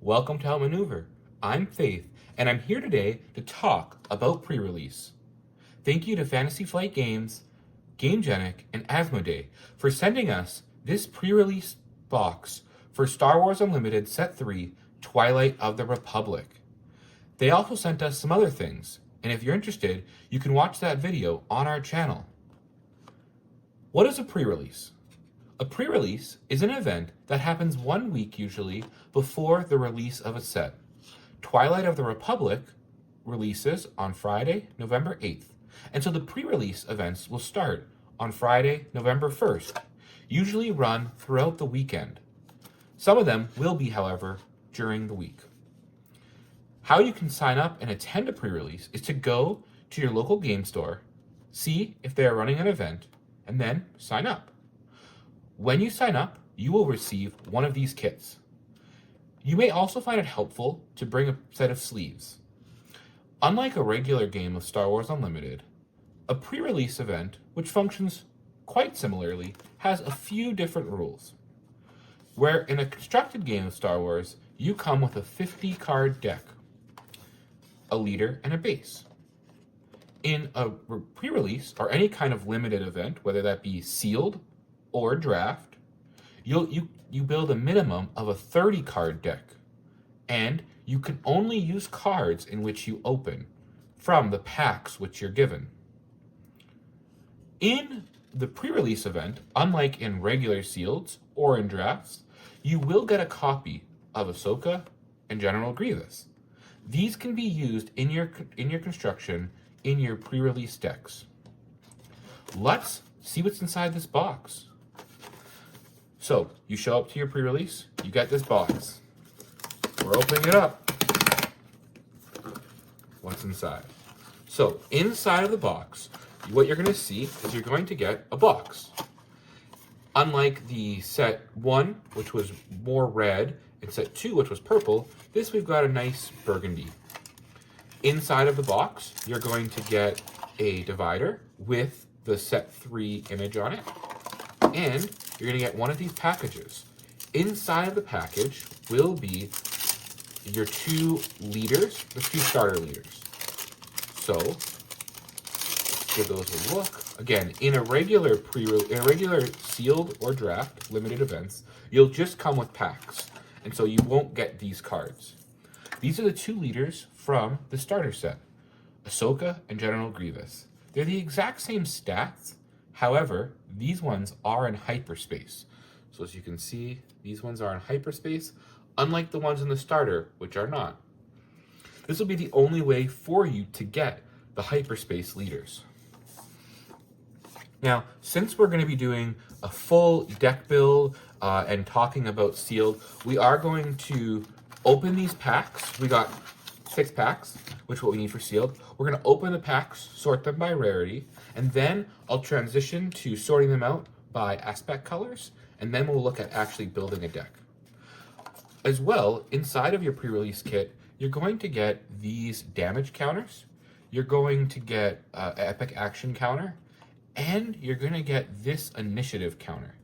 Welcome to Outmaneuver. I'm Faith, and I'm here today to talk about pre-release. Thank you to Fantasy Flight Games, Gamegenic and Asmodee for sending us this pre-release box for Star Wars Unlimited Set 3, Twilight of the Republic. They also sent us some other things, and if you're interested, you can watch that video on our channel. What is a pre-release? A pre-release is an event that happens 1 week usually before the release of a set. Twilight of the Republic releases on Friday, November 8th, and so the pre-release events will start on Friday, November 1st, usually run throughout the weekend. Some of them will be, however, during the week. How you can sign up and attend a pre-release is to go to your local game store, see if they are running an event, and then sign up. When you sign up, you will receive one of these kits. You may also find it helpful to bring a set of sleeves. Unlike a regular game of Star Wars Unlimited, a pre-release event, which functions quite similarly, has a few different rules. Where in a constructed game of Star Wars, you come with a 50-card deck, a leader, and a base. In a pre-release, or any kind of limited event, whether that be sealed or draft, you build a minimum of a 30-card deck, and you can only use cards in which you open from the packs which you're given. In the pre-release event, unlike in regular sealeds or in drafts, you will get a copy of Ahsoka and General Grievous. These can be used in your construction in your pre-release decks. Let's see what's inside this box. So, you show up to your pre-release, you get this box. We're opening it up. What's inside? So, inside of the box, what you're going to see is you're going to get a box. Unlike the set 1, which was more red, and set 2, which was purple, this we've got a nice burgundy. Inside of the box, you're going to get a divider with the set 3 image on it, and you're going to get one of these packages. Inside of the package will be your 2 leaders, the 2 starter leaders. So, give those a look. Again, in a regular sealed or draft limited events, you'll just come with packs, and so you won't get these cards. These are the 2 leaders from the starter set, Ahsoka and General Grievous. They're the exact same stats, however, these ones are in hyperspace. So as you can see, these ones are in hyperspace, unlike the ones in the starter, which are not. This will be the only way for you to get the hyperspace leaders. Now, since we're going to be doing a full deck build and talking about sealed, we are going to open these packs. We got 6 packs, which is what we need for sealed. We're going to open the packs, sort them by rarity, and then I'll transition to sorting them out by aspect colors, and then we'll look at actually building a deck. As well, inside of your pre-release kit, you're going to get these damage counters, you're going to get epic action counter, and you're going to get this initiative counter.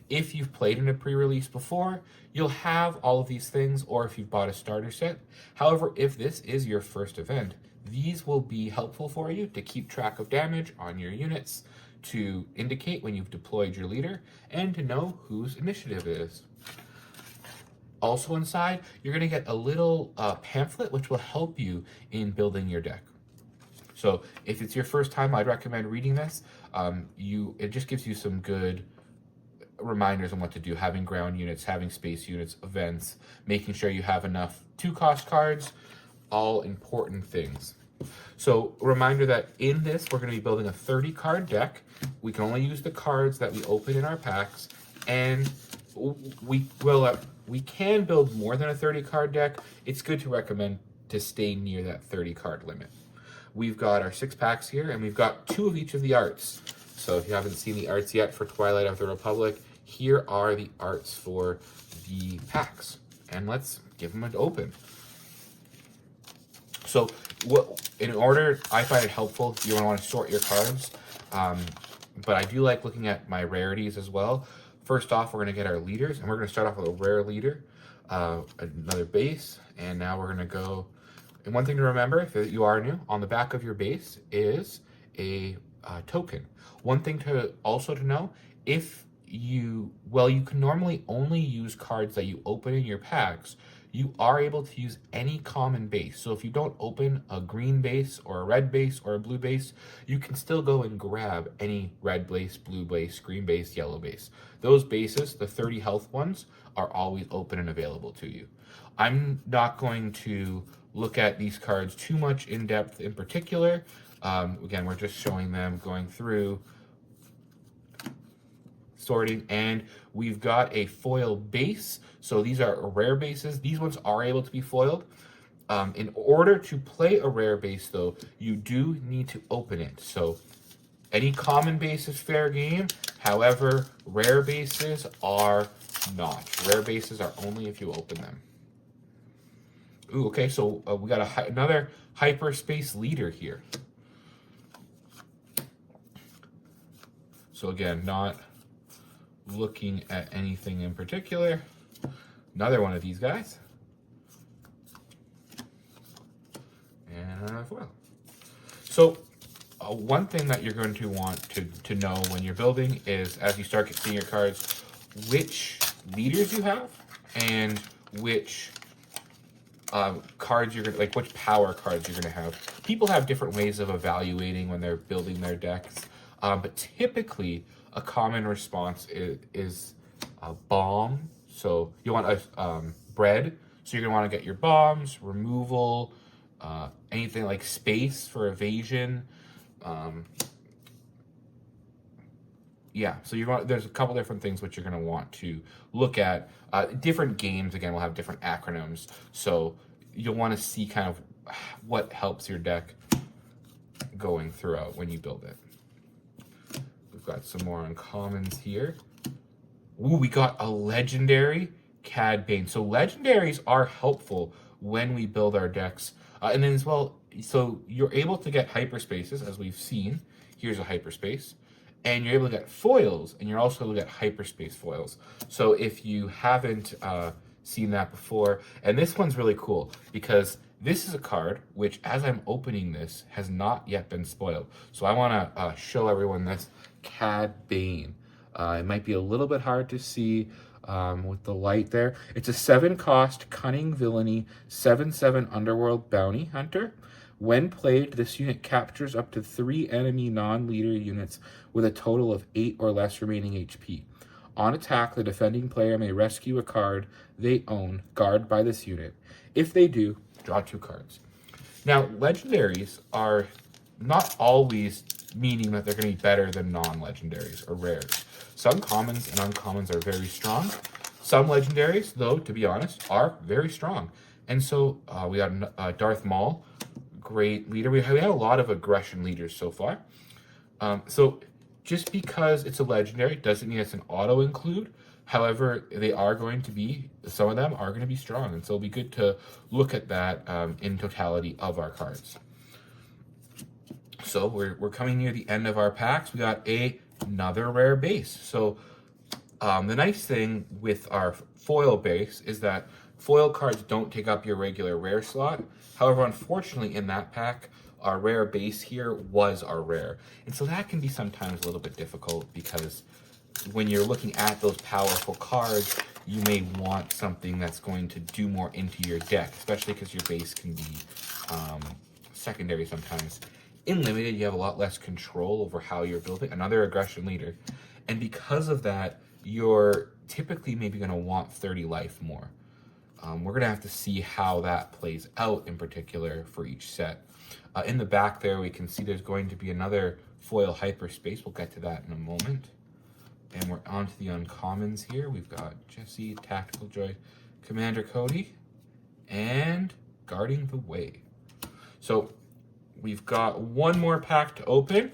If you've played in a pre-release before, you'll have all of these things, or if you've bought a starter set. However, if this is your first event, these will be helpful for you to keep track of damage on your units, to indicate when you've deployed your leader, and to know whose initiative it is. Also inside, you're going to get a little pamphlet which will help you in building your deck. So if it's your first time, I'd recommend reading this. It just gives you some good reminders on what to do, having ground units, having space units, events, making sure you have enough 2-cost cards, all important things. So a reminder that in this, we're going to be building a 30-card deck. We can only use the cards that we open in our packs, and we can build more than a 30-card deck. It's good to recommend to stay near that 30-card limit. We've got our 6 packs here, and we've got 2 of each of the arts. So if you haven't seen the arts yet for Twilight of the Republic, here are the arts for the packs. And let's give them an open. So in order, I find it helpful, you want to sort your cards. But I do like looking at my rarities as well. First off, we're going to get our leaders, and we're going to start off with a rare leader, another base, and now we're going to go. And one thing to remember, if you are new, on the back of your base is a token. One thing to also to know, if you can normally only use cards that you open in your packs. You are able to use any common base. So if you don't open a green base or a red base or a blue base, you can still go and grab any red base, blue base, green base, yellow base. Those bases, the 30 health ones, are always open and available to you. I'm not going to look at these cards too much in depth in particular. Again, we're just showing them, going through, sorting, and we've got a foil base. So these are rare bases. These ones are able to be foiled. In order to play a rare base, though, you do need to open it. So any common base is fair game. However, rare bases are not. Rare bases are only if you open them. Ooh, okay, so we got another hyperspace leader here. So again, not looking at anything in particular. Another one of these guys. And foil. So one thing that you're going to want to know when you're building is, as you start seeing your cards, which leaders you have and which cards you're gonna, like which power cards you're gonna have. People have different ways of evaluating when they're building their decks, but typically a common response is a bomb. So you want a bread. So you're gonna want to get your bombs, removal, anything like space for evasion. Yeah, so there's a couple different things which you're going to want to look at. Different games, again, will have different acronyms. So you'll want to see kind of what helps your deck going throughout when you build it. We've got some more uncommons here. Ooh, we got a legendary Cad Bane. So legendaries are helpful when we build our decks. And then as well, so you're able to get hyperspaces, as we've seen. Here's a hyperspace. And you're able to get foils, and you're also able to get hyperspace foils. So if you haven't seen that before, and this one's really cool, because this is a card which, as I'm opening this, has not yet been spoiled. So I want to show everyone this Cad Bane. It might be a little bit hard to see with the light there. It's a 7-cost Cunning Villainy 7/7 Underworld Bounty Hunter. When played, this unit captures up to 3 enemy non-leader units with a total of 8 or less remaining HP. On attack, the defending player may rescue a card they own guarded by this unit. If they do, draw 2 cards. Now, legendaries are not always meaning that they're going to be better than non-legendaries or rares. Some commons and uncommons are very strong. Some legendaries, though, to be honest, are very strong. And so we got Darth Maul. Great leader. We had a lot of aggression leaders so far. So just because it's a legendary doesn't mean it's an auto include. However, they are going to be, some of them are going to be strong. And so it'll be good to look at that in totality of our cards. So we're coming near the end of our packs. We got another rare base. So the nice thing with our foil base is that foil cards don't take up your regular rare slot. However, unfortunately, in that pack, our rare base here was our rare. And so that can be sometimes a little bit difficult, because when you're looking at those powerful cards, you may want something that's going to do more into your deck, especially because your base can be secondary sometimes. In Limited, you have a lot less control over how you're building. Another aggression leader. And because of that, you're typically maybe going to want 30 life more. We're going to have to see how that plays out in particular for each set. In the back there, we can see there's going to be another foil hyperspace. We'll get to that in a moment. And we're on to the uncommons here. We've got Jesse, Tactical Joy, Commander Cody, and Guarding the Way. So we've got one more pack to open.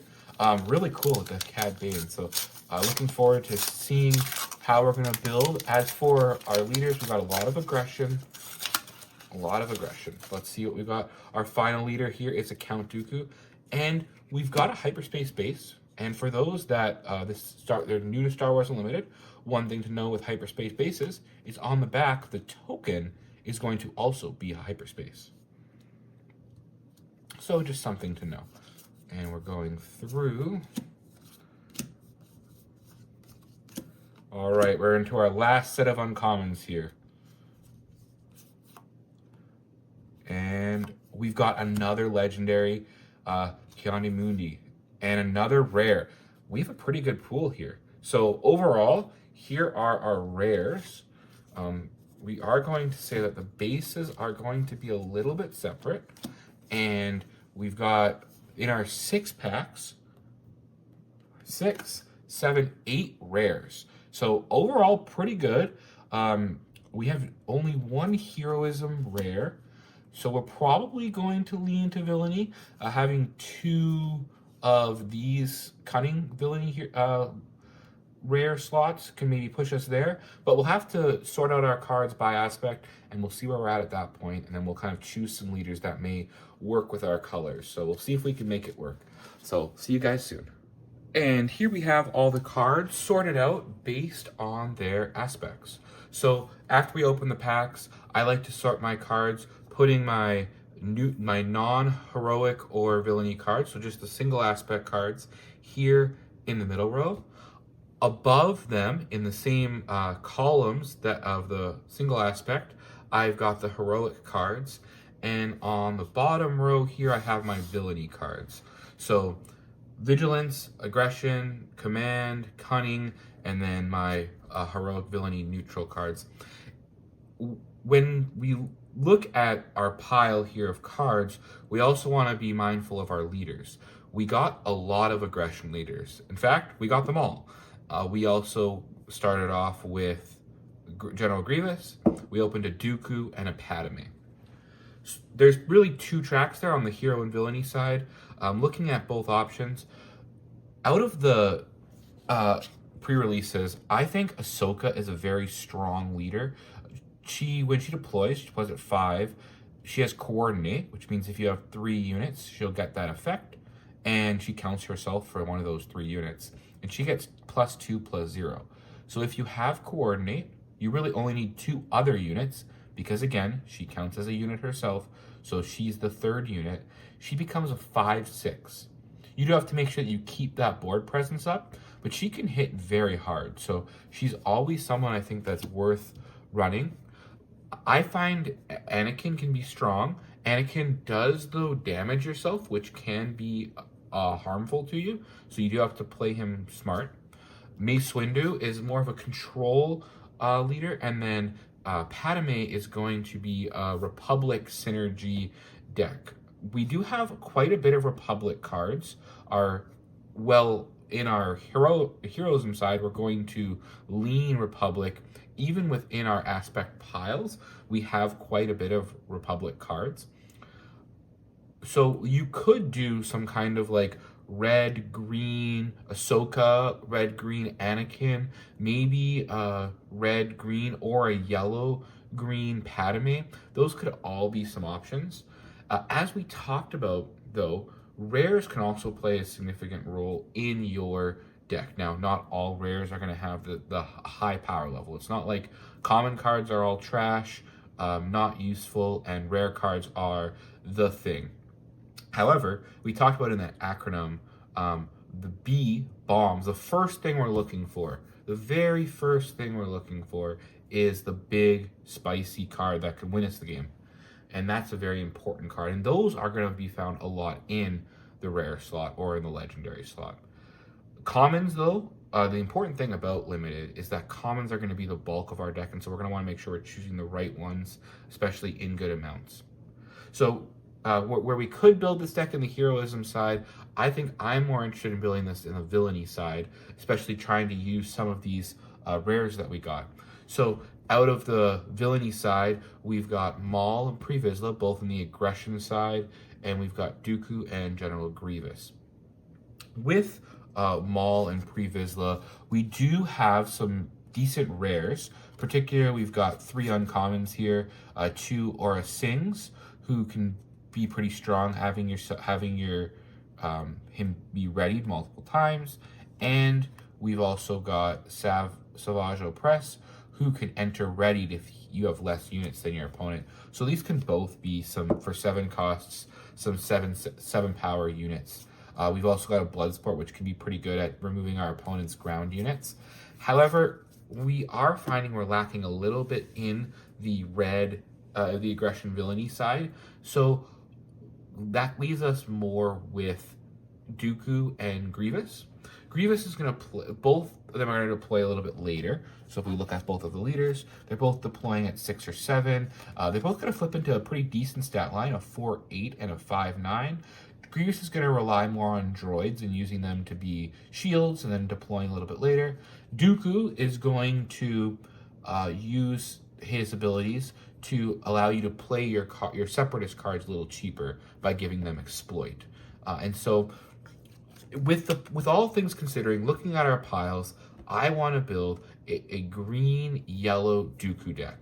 Really cool with the Cad Bane. So looking forward to seeing how we're going to build. As for our leaders, we've got a lot of aggression. A lot of aggression. Let's see what we've got. Our final leader here is a Count Dooku. And we've got a hyperspace base. And for those that they're new to Star Wars Unlimited, one thing to know with hyperspace bases is on the back, the token is going to also be a hyperspace. So just something to know. And we're going through. All right, we're into our last set of uncommons here. And we've got another legendary Gamegenic and another rare. We have a pretty good pool here. So overall, here are our rares. We are going to say that the bases are going to be a little bit separate. And we've got in our 6 packs, 6, 7, 8 rares. So overall, pretty good. We have only one heroism rare. So we're probably going to lean to villainy. Having 2 of these cunning villainy here, rare slots can maybe push us there. But we'll have to sort out our cards by aspect, and we'll see where we're at that point, and then we'll kind of choose some leaders that may work with our colors. So we'll see if we can make it work. So see you guys soon. And here we have all the cards sorted out based on their aspects. So after we open the packs, I like to sort my cards, putting my non-heroic or villainy cards, so just the single aspect cards, here in the middle row. Above them, in the same columns that of the single aspect, I've got the heroic cards. And on the bottom row here, I have my villainy cards. So vigilance, aggression, command, cunning, and then my heroic villainy neutral cards. When we look at our pile here of cards, we also want to be mindful of our leaders. We got a lot of aggression leaders. In fact, we got them all. We also started off with General Grievous. We opened a Dooku and a Padme. There's really 2 tracks there on the hero and villainy side. Looking at both options, out of the pre-releases, I think Ahsoka is a very strong leader. When she deploys at 5. She has coordinate, which means if you have 3 units, she'll get that effect, and she counts herself for one of those 3 units, and she gets +2/+0. So if you have coordinate, you really only need 2 other units, because again, she counts as a unit herself, so she's the 3rd unit. She becomes a 5/6. You do have to make sure that you keep that board presence up, but she can hit very hard. So she's always someone I think that's worth running. I find Anakin can be strong. Anakin does, though, damage yourself, which can be harmful to you. So you do have to play him smart. Mace Windu is more of a control leader. And then Padme is going to be a Republic synergy deck. We do have quite a bit of Republic cards. In our heroism side, we're going to lean Republic. Even within our aspect piles, we have quite a bit of Republic cards. So you could do some kind of like red, green Ahsoka, red, green Anakin, maybe red, green, or a yellow, green Padme. Those could all be some options. As we talked about, though, rares can also play a significant role in your deck. Now, not all rares are going to have the high power level. It's not like common cards are all trash, not useful, and rare cards are the thing. However, we talked about in that acronym, the B, bombs. The first thing we're looking for, the very first thing we're looking for is the big, spicy card that can win us the game. And that's a very important card. And those are going to be found a lot in the rare slot or in the legendary slot. Commons, though, the important thing about limited is that commons are going to be the bulk of our deck, and so we're going to want to make sure we're choosing the right ones, especially in good amounts. So where we could build this deck in the heroism side, I think I'm more interested in building this in the villainy side, especially trying to use some of these rares that we got. So out of the villainy side, we've got Maul and Pre Vizsla, both in the aggression side, and we've got Dooku and General Grievous. With Maul and Pre Vizsla, we do have some decent rares. Particularly, we've got 3 uncommons here, 2 Aura Sings, who can be pretty strong, having him be readied multiple times, and we've also got Sauvage Opress, who can enter readied if you have less units than your opponent. So these can both be some, for 7 costs, some 7 power units. We've also got a Bloodsport, which can be pretty good at removing our opponent's ground units. However, we are finding we're lacking a little bit in the red, the aggression villainy side. So that leaves us more with Dooku and Grievous. Grievous is going to play, both of them are going to deploy a little bit later. So if we look at both of the leaders, they're both deploying at 6 or 7. They're both going to flip into a pretty decent stat line, a 4-8 and a 5-9. Grievous is going to rely more on droids and using them to be shields and then deploying a little bit later. Dooku is going to use his abilities to allow you to play your separatist cards a little cheaper by giving them exploit. And so with all things considering, looking at our piles, I want to build a green-yellow Dooku deck.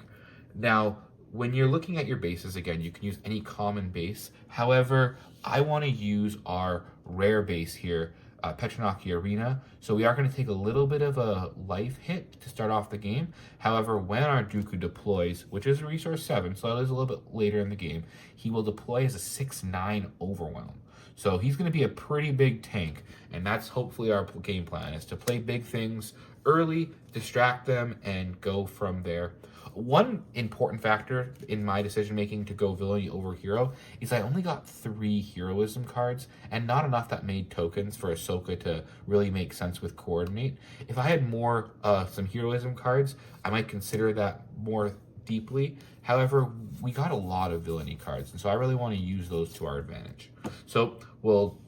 Now, when you're looking at your bases, again, you can use any common base. However, I want to use our rare base here, Petronaki Arena. So we are going to take a little bit of a life hit to start off the game. However, when our Dooku deploys, which is a resource 7, so that is a little bit later in the game, he will deploy as a 6-9 Overwhelm. So he's going to be a pretty big tank, and that's hopefully our game plan, is to play big things early, distract them, and go from there. One important factor in my decision-making to go villainy over hero is I only got 3 heroism cards, and not enough that made tokens for Ahsoka to really make sense with Coordinate. If I had more, some heroism cards, I might consider that more deeply. However, we got a lot of villainy cards, and so I really want to use those to our advantage. So we'll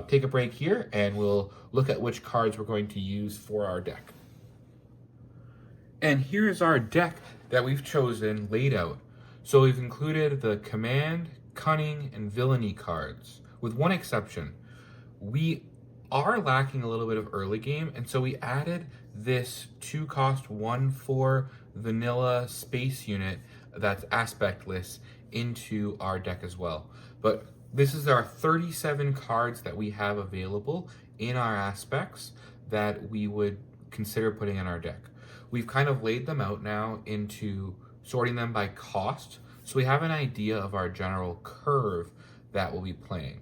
take a break here, and we'll look at which cards we're going to use for our deck. And here is our deck that we've chosen laid out. So we've included the command, cunning, and villainy cards, with one exception. We are lacking a little bit of early game, and so we added this 2-cost 1/4 vanilla space unit that's aspectless into our deck as well. But this is our 37 cards that we have available in our aspects that we would consider putting in our deck. We've kind of laid them out now into sorting them by cost, so we have an idea of our general curve that we'll be playing.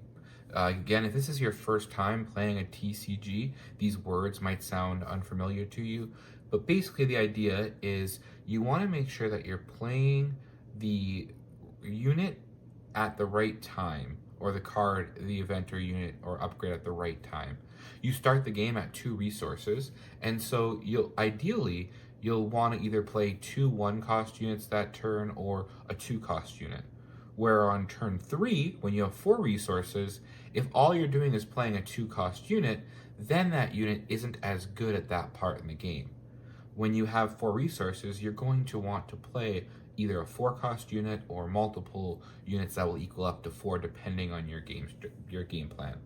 Again, if this is your first time playing a TCG, these words might sound unfamiliar to you, but basically the idea is you want to make sure that you're playing the unit at the right time, or the card, the event or unit or upgrade at the right time. You start the game at 2 resources, and so you'll want to either play 2 1-cost units that turn or a 2-cost unit. Where on turn 3, when you have 4 resources, if all you're doing is playing a 2-cost unit, then that unit isn't as good at that part in the game. When you have 4 resources, you're going to want to play either a 4-cost unit or multiple units that will equal up to 4 depending on your game plan.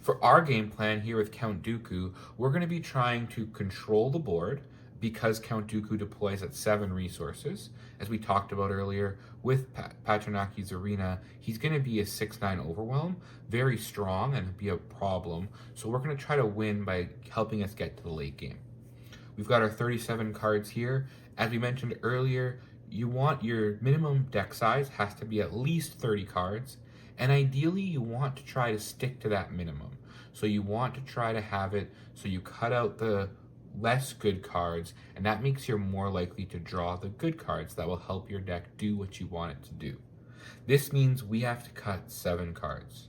For our game plan here with Count Dooku, we're going to be trying to control the board because Count Dooku deploys at 7 resources. As we talked about earlier, with Patronaki's Arena, he's going to be a 6-9 Overwhelm, very strong and be a problem. So we're going to try to win by helping us get to the late game. We've got our 37 cards here. As we mentioned earlier, you want your minimum deck size has to be at least 30 cards, and ideally you want to try to stick to that minimum. So you want to try to have it so you cut out the less good cards, and that makes you more likely to draw the good cards that will help your deck do what you want it to do. This means we have to cut 7 cards.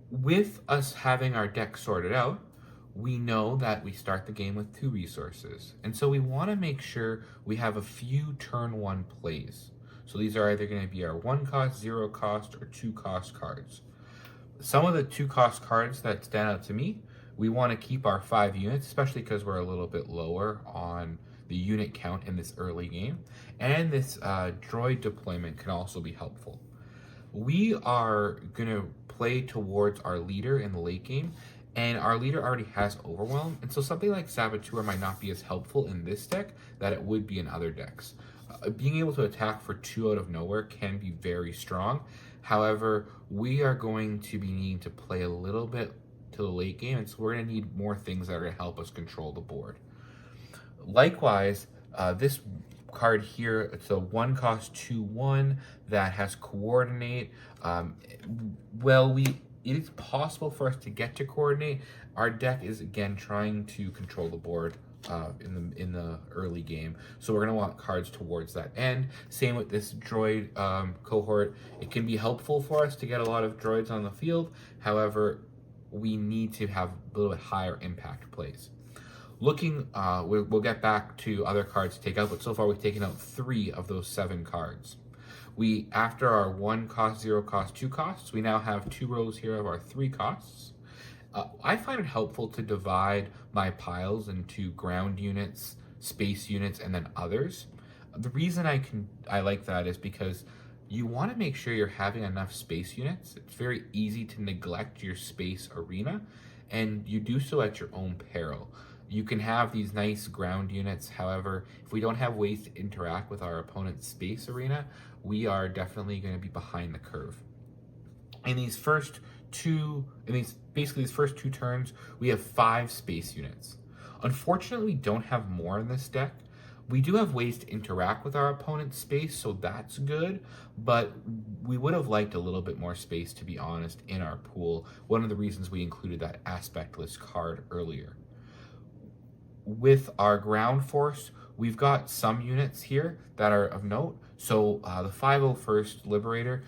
With us having our deck sorted out, we know that we start the game with 2 resources, and so we want to make sure we have a few turn 1 plays. So these are either going to be our 1-cost, 0-cost, or 2-cost cards. Some of the 2-cost cards that stand out to me, we want to keep our 5 units, especially because we're a little bit lower on the unit count in this early game, and this droid deployment can also be helpful. We are going to play towards our leader in the late game, and our leader already has Overwhelm, and so something like Saboteur might not be as helpful in this deck that it would be in other decks. Being able to attack for 2 out of nowhere can be very strong. However, we are going to be needing to play a little bit to the late game, and so we're going to need more things that are going to help us control the board. Likewise, this card here, it's a 1-cost 2/1 that has coordinate. It is possible for us to get to coordinate. Our deck is again trying to control the board in the early game, so we're gonna want cards towards that end. Same with this droid cohort. It can be helpful for us to get a lot of droids on the field. However, we need to have a little bit higher impact plays. Looking, we'll get back to other cards to take out, but so far we've taken out 3 of those 7 cards. After our 1-cost, 0-cost, 2 costs, we now have 2 rows here of our 3 costs. I find it helpful to divide my piles into ground units, space units, and then others. The reason I like that is because you want to make sure you're having enough space units. It's very easy to neglect your space arena, and you do so at your own peril. You can have these nice ground units. However, if we don't have ways to interact with our opponent's space arena, we are definitely going to be behind the curve. In these first 2 turns, we have 5 space units. Unfortunately, we don't have more in this deck. We do have ways to interact with our opponent's space, so that's good, but we would have liked a little bit more space, to be honest, in our pool. One of the reasons we included that aspect list card earlier. With our ground force, we've got some units here that are of note. So the 501st Liberator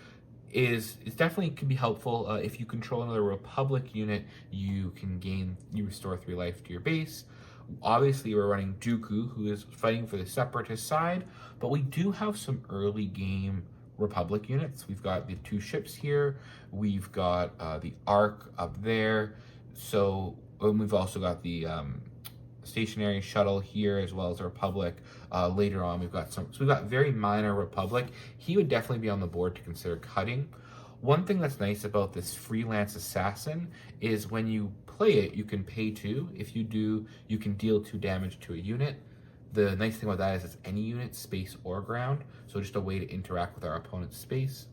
is definitely can be helpful. If you control another Republic unit, you restore 3 life to your base. Obviously, we're running Dooku, who is fighting for the Separatist side, but we do have some early game Republic units. We've got the 2 ships here. We've got the Ark up there. And we've also got the stationary shuttle here, as well as a Republic. Later on, we've got very minor Republic. He would definitely be on the board to consider cutting. One thing that's nice about this freelance assassin is when you play it, you can pay 2. If you do, you can deal 2 damage to a unit. The nice thing about that is it's any unit, space or ground, so just a way to interact with our opponent's space.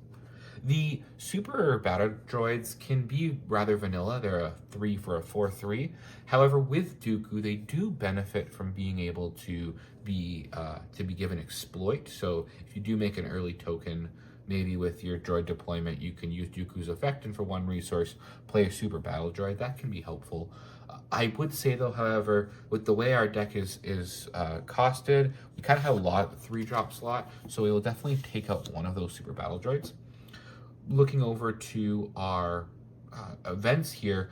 The super battle droids can be rather vanilla. They're a 3 for a 4/3. However, with Dooku, they do benefit from being able to be given exploit. So if you do make an early token, maybe with your droid deployment, you can use Dooku's effect and for 1 resource, play a super battle droid. That can be helpful. I would say though, however, with the way our deck is costed, we kind of have a lot of 3-drop slot, so we will definitely take out 1 of those super battle droids. Looking over to our events here,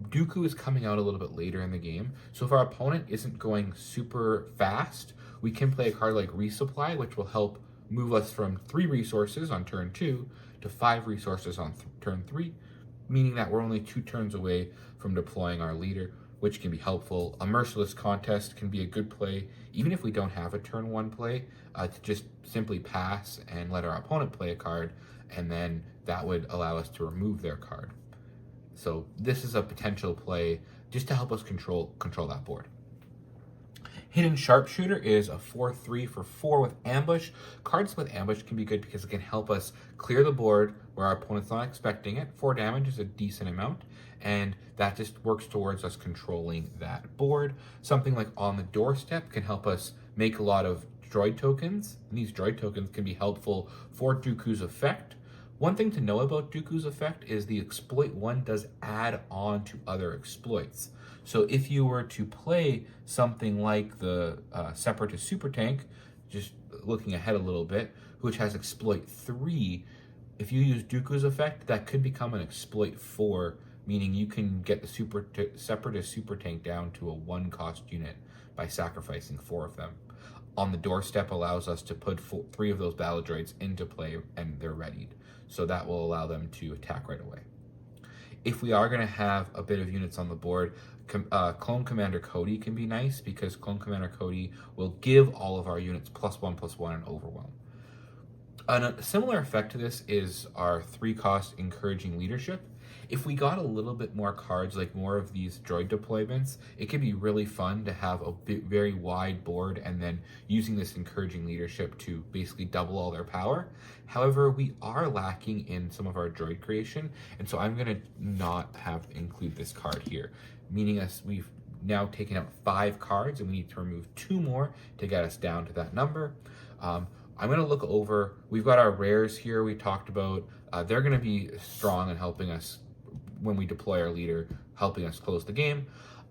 Dooku is coming out a little bit later in the game. So if our opponent isn't going super fast, we can play a card like Resupply, which will help move us from 3 resources on turn 2 to 5 resources on turn 3, meaning that we're only 2 turns away from deploying our leader, which can be helpful. A Merciless Contest can be a good play, even if we don't have a turn 1 play, to just simply pass and let our opponent play a card, and then that would allow us to remove their card. So this is a potential play just to help us control that board. Hidden Sharpshooter is a 4/3 for 4 with Ambush. Cards with Ambush can be good because it can help us clear the board where our opponent's not expecting it. 4 damage is a decent amount, and that just works towards us controlling that board. Something like On the Doorstep can help us make a lot of droid tokens, and these droid tokens can be helpful for Dooku's effect. One thing to know about Dooku's effect is the exploit 1 does add on to other exploits. So if you were to play something like the Separatist Super Tank, just looking ahead a little bit, which has exploit 3, if you use Dooku's effect, that could become an exploit 4, meaning you can get the Separatist Super Tank down to a 1-cost unit by sacrificing 4 of them. On the Doorstep allows us to put 3 of those battle droids into play, and they're readied. So that will allow them to attack right away. If we are going to have a bit of units on the board, Clone Commander Cody can be nice, because Clone Commander Cody will give all of our units +1/+1 and Overwhelm. A similar effect to this is our 3-cost Encouraging Leadership. If we got a little bit more cards, like more of these droid deployments, it could be really fun to have a very wide board and then using this encouraging leadership to basically double all their power. However, we are lacking in some of our droid creation, and so I'm going to not include this card here, meaning we've now taken out 5 cards and we need to remove 2 more to get us down to that number. I'm going to look over, we've got our rares here we talked about. They're going to be strong in helping us when we deploy our leader, helping us close the game.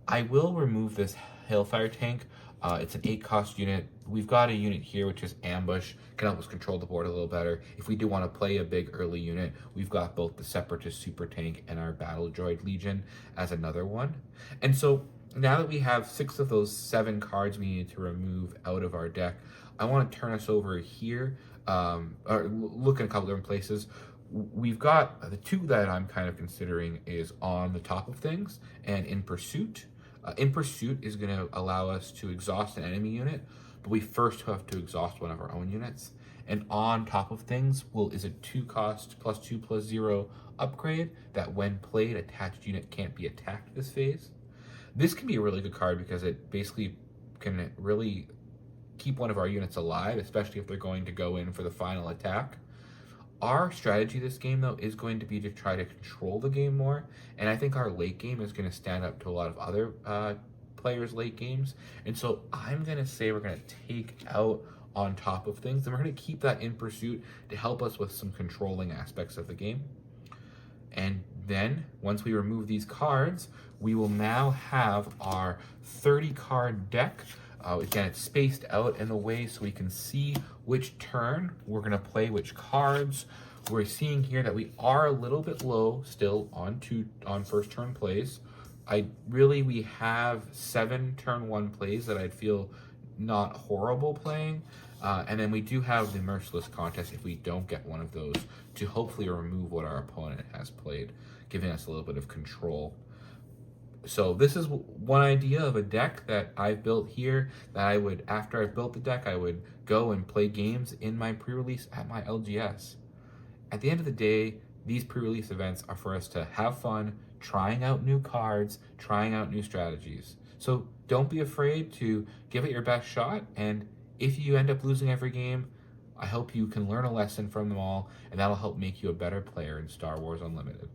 I will remove this Hailfire tank. It's an 8 cost unit. We've got a unit here which is Ambush, can help us control the board a little better. If we do want to play a big early unit, we've got both the Separatist Super Tank and our Battle Droid Legion as another one. And so now that we have 6 of those 7 cards we need to remove out of our deck, I want to turn us over here, or look in a couple different places. We've got the 2 that I'm kind of considering is On the Top of Things and In Pursuit. In Pursuit is going to allow us to exhaust an enemy unit, but we first have to exhaust one of our own units. And On Top of Things is a 2 cost +2/+0 upgrade that when played, attached unit can't be attacked this phase. This can be a really good card because it basically can really keep one of our units alive, especially if they're going to go in for the final attack. Our strategy this game, though, is going to be to try to control the game more, and I think our late game is going to stand up to a lot of other players' late games, and so I'm going to say we're going to take out On Top of Things, and we're going to keep that In Pursuit to help us with some controlling aspects of the game. And then, once we remove these cards, we will now have our 30-card deck. Again, it's spaced out in a way so we can see which turn we're going to play which cards. We're seeing here that we are a little bit low still on first turn plays. We have 7 turn 1 plays that I'd feel not horrible playing. And then we do have the Merciless Contest if we don't get one of those to hopefully remove what our opponent has played, giving us a little bit of control. So this is one idea of a deck that I've built here that I would, after I've built the deck, I would go and play games in my pre-release at my LGS. At the end of the day, these pre-release events are for us to have fun, trying out new cards, trying out new strategies. So don't be afraid to give it your best shot, and if you end up losing every game, I hope you can learn a lesson from them all, and that'll help make you a better player in Star Wars Unlimited.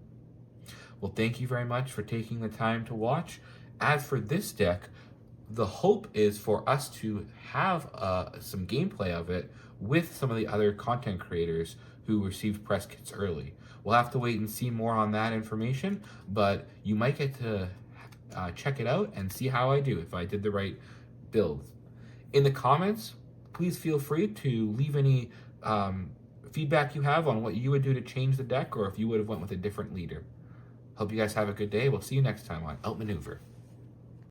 Well, thank you very much for taking the time to watch. As for this deck, the hope is for us to have some gameplay of it with some of the other content creators who received press kits early. We'll have to wait and see more on that information, but you might get to check it out and see how I do, if I did the right build. In the comments, please feel free to leave any feedback you have on what you would do to change the deck, or if you would have went with a different leader. Hope you guys have a good day. We'll see you next time on Outmaneuver.